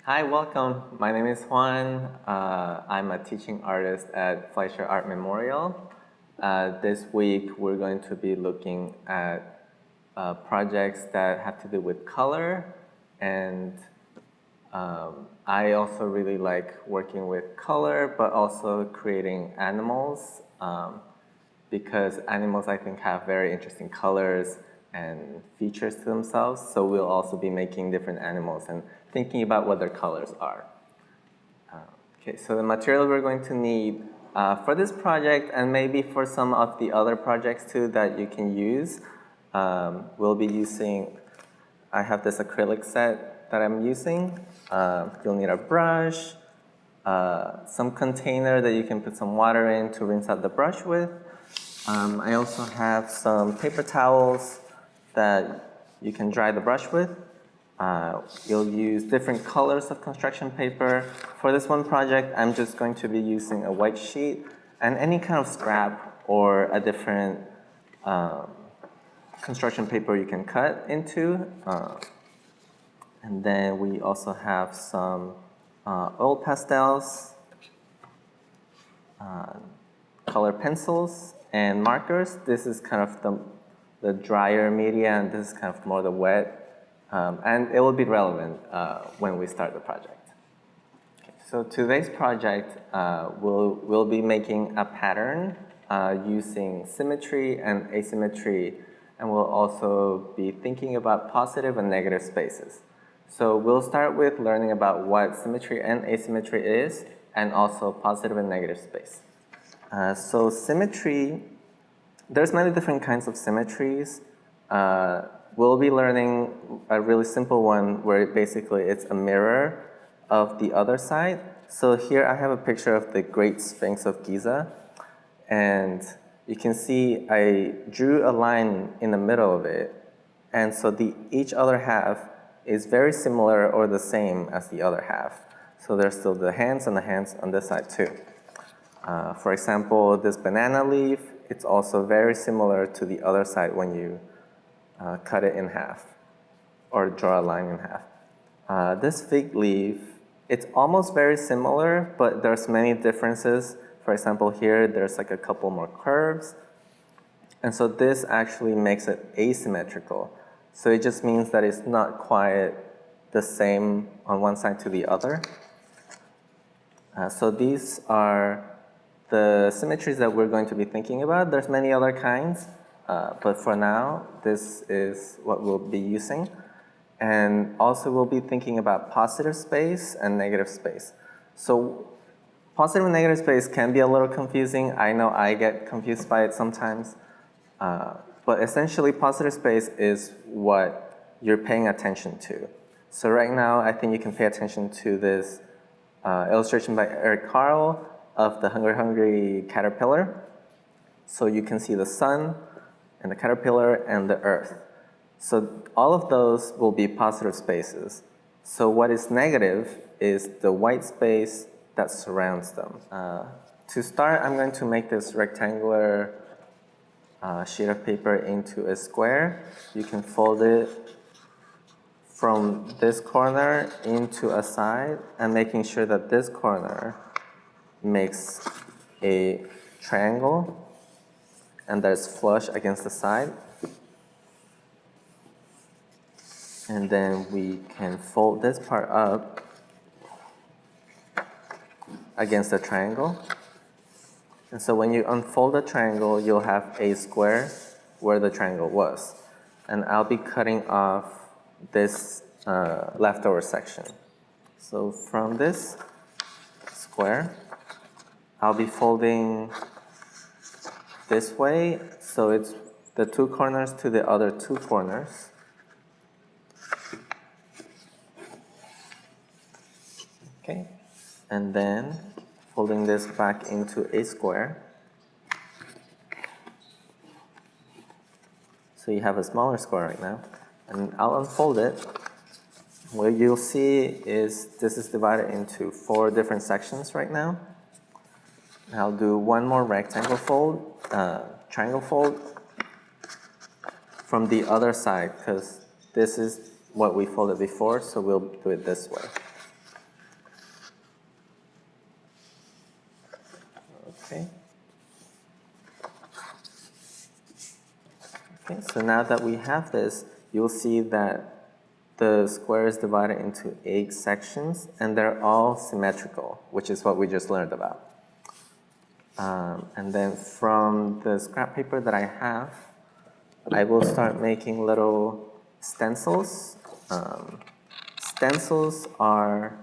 Hi, welcome. My name is Juan. I'm a teaching artist at Fleischer Art Memorial. This week we're going to be looking at projects that have to do with color, and I also really like working with color, but also creating animals, because animals I think have very interesting colors and features to themselves, so we'll also be making different animals and thinking about what their colors are. Okay, so the material we're going to need for this project, and maybe for some of the other projects too that you can use, we'll be using, I have this acrylic set that I'm using. You'll need a brush, some container that you can put some water in to rinse out the brush with. I also have some paper towels that you can dry the brush with. You'll use different colors of construction paper. For this one project, I'm just going to be using a white sheet and any kind of scrap or a different construction paper you can cut into. And then we also have some oil pastels, color pencils, and markers. This is kind of the drier media, and this is kind of more the wet. And it will be relevant when we start the project. Okay, so today's project, we'll be making a pattern using symmetry and asymmetry, and we'll also be thinking about positive and negative spaces. So we'll start with learning about what symmetry and asymmetry is, and also positive and negative space. So symmetry, there's many different kinds of symmetries. We'll be learning a really simple one where basically it's a mirror of the other side. So here I have a picture of the Great Sphinx of Giza, and you can see I drew a line in the middle of it, and so each other half is very similar or the same as the other half. So there's still the hands and the hands on this side too. For example, this banana leaf, it's also very similar to the other side when you cut it in half or draw a line in half. This fig leaf, it's almost very similar, but there's many differences. For example, here there's like a couple more curves, and so this actually makes it asymmetrical. So it just means that it's not quite the same on one side to the other. So these are the symmetries that we're going to be thinking about. There's many other kinds, but for now, this is what we'll be using. And also we'll be thinking about positive space and negative space. So positive and negative space can be a little confusing. I know I get confused by it sometimes. But essentially, positive space is what you're paying attention to. So right now, I think you can pay attention to this illustration by Eric Carle of the Hungry Hungry Caterpillar. So you can see the sun and the caterpillar and the earth. So all of those will be positive spaces. So what is negative is the white space that surrounds them. To start, I'm going to make this rectangular sheet of paper into a square. You can fold it from this corner into a side, and making sure that this corner makes a triangle and that it's flush against the side. And then we can fold this part up against the triangle. And so when you unfold the triangle, you'll have a square where the triangle was. And I'll be cutting off this leftover section. So from this square, I'll be folding this way, so it's the two corners to the other two corners. Okay, and then folding this back into a square. So you have a smaller square right now. And I'll unfold it. What you'll see is this is divided into 4 different sections right now. I'll do one more rectangle fold, triangle fold from the other side, because this is what we folded before, so we'll do it this way. Okay. Okay, so now that we have this, you'll see that the square is divided into 8 sections, and they're all symmetrical, which is what we just learned about. And then from the scrap paper that I have, I will start making little stencils. Stencils are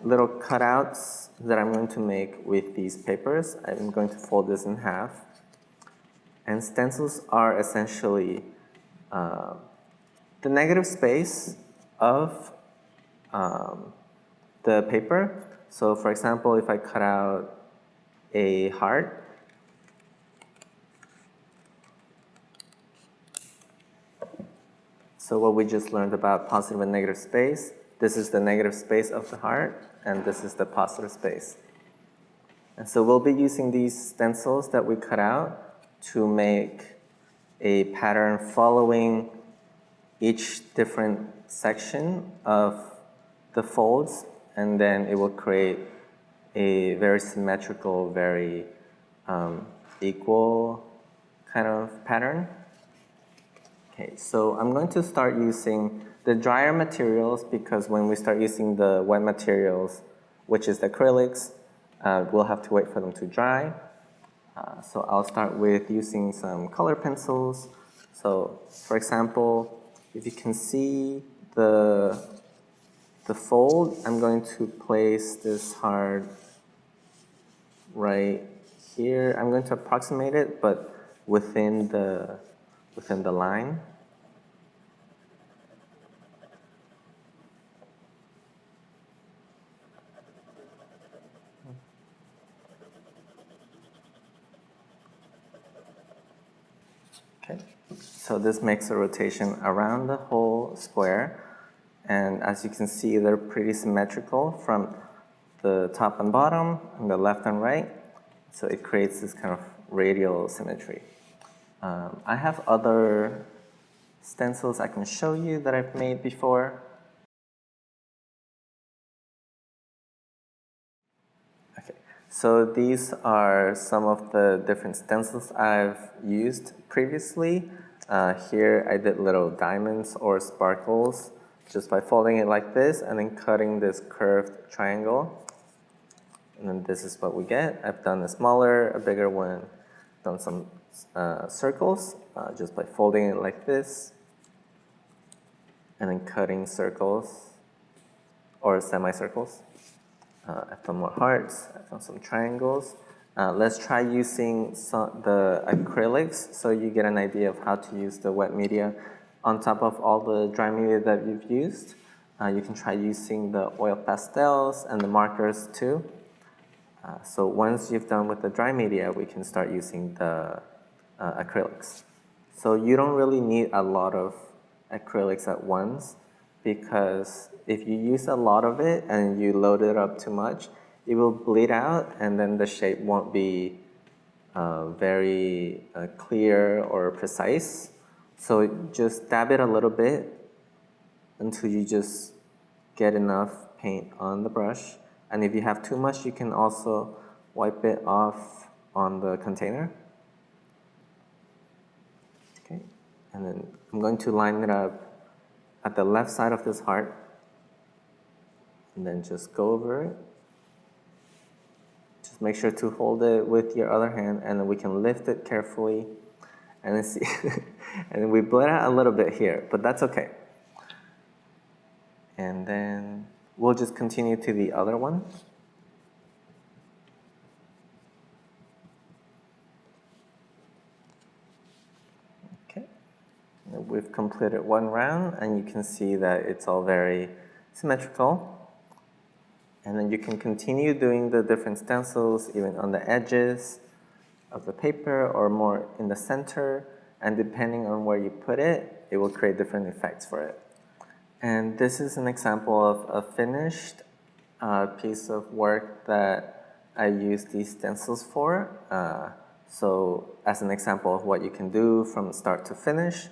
little cutouts that I'm going to make with these papers. I'm going to fold this in half. And stencils are essentially the negative space of the paper. So for example, if I cut out a heart, so what we just learned about positive and negative space, this is the negative space of the heart, and this is the positive space. And so we'll be using these stencils that we cut out to make a pattern following each different section of the folds, and then it will create a very symmetrical, very equal kind of pattern. Okay, so I'm going to start using the drier materials because when we start using the wet materials, which is the acrylics, we'll have to wait for them to dry. So I'll start with using some color pencils. So for example, if you can see the fold, I'm going to place this heart right here. I'm going to approximate it, but within the line. Okay, so this makes a rotation around the whole square, and as you can see, they're pretty symmetrical from the top and bottom, and the left and right, so it creates this kind of radial symmetry. I have other stencils I can show you that I've made before. Okay, so these are some of the different stencils I've used previously. Here I did little diamonds or sparkles just by folding it like this and then cutting this curved triangle. And then this is what we get. I've done a smaller, a bigger one, done some circles just by folding it like this and then cutting circles or semicircles. I've done more hearts, I've done some triangles. Let's try using the acrylics so you get an idea of how to use the wet media on top of all the dry media that you've used. You can try using the oil pastels and the markers too. So once you've done with the dry media, we can start using the acrylics. So you don't really need a lot of acrylics at once because if you use a lot of it and you load it up too much, it will bleed out and then the shape won't be very clear or precise. So just dab it a little bit until you just get enough paint on the brush. And if you have too much, you can also wipe it off on the container. Okay, and then I'm going to line it up at the left side of this heart and then just go over it. Just make sure to hold it with your other hand and then we can lift it carefully and then see. And we bled out a little bit here, but that's okay. And then we'll just continue to the other one. Okay, we've completed one round and you can see that it's all very symmetrical. And then you can continue doing the different stencils even on the edges of the paper or more in the center. And depending on where you put it, it will create different effects for it. And this is an example of a finished piece of work that I use these stencils for. So as an example of what you can do from start to finish,